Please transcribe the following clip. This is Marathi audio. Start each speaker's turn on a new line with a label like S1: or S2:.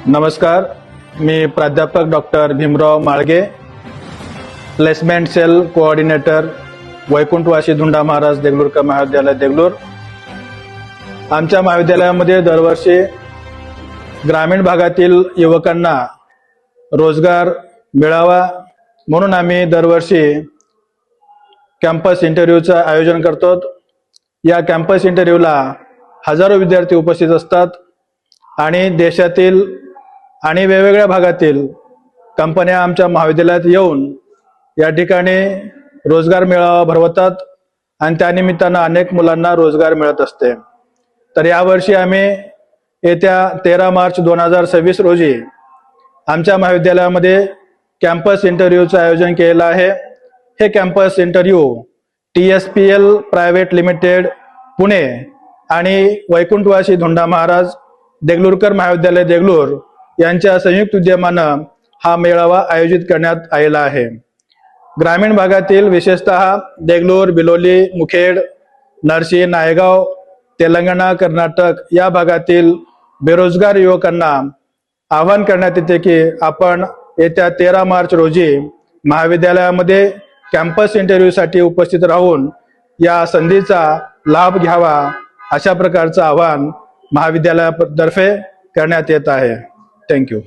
S1: नमस्कार, मी प्राध्यापक doctor Bhimrao Malge, placement cell coordinator, वैकुंठवासी धुंडा महाराज देगलूरकर महाविद्यालय देगलूर। आमच्या महाविद्यालयामध्ये दरवर्षी ग्रामीण भागातील युवकांना रोजगार मिळावा म्हणून आम्ही दरवर्षी कॅम्पस इंटरव्ह्यूचं आयोजन करतो। या कॅम्पस इंटरव्ह्यूला हजारो विद्यार्थी उपस्थित असतात आणि देशातील आणि वेगवेगळ्या भागातील कंपन्या आमच्या महाविद्यालयात येऊन या ठिकाणी रोजगार मेळावा भरवतात आणि त्यानिमित्तानं अनेक मुलांना रोजगार मिळत असते। तर यावर्षी आम्ही येत्या 13 मार्च 2026 रोजी आमच्या महाविद्यालयामध्ये कॅम्पस इंटरव्ह्यूचं आयोजन केलेलं आहे। हे campus interview TSPL private limited Pune आणि वैकुंठवासी धुंडा महाराज देगलूरकर महाविद्यालय देगलूर यांच्या संयुक्त उद्यमानं हा मेळावा आयोजित करण्यात आलेला आहे। ग्रामीण भागातील विशेषतः देगलूर, बिलोली, मुखेड, नरसी, नायगाव, तेलंगणा, कर्नाटक या भागातील बेरोजगार युवकांना आवाहन करण्यात येते की आपण येत्या 13 मार्च रोजी महाविद्यालयामध्ये कॅम्पस इंटरव्ह्यूसाठी उपस्थित राहून या संधीचा लाभ घ्यावा, अशा प्रकारचं आवाहन महाविद्यालयातर्फे करण्यात येत आहे। थँक्यू।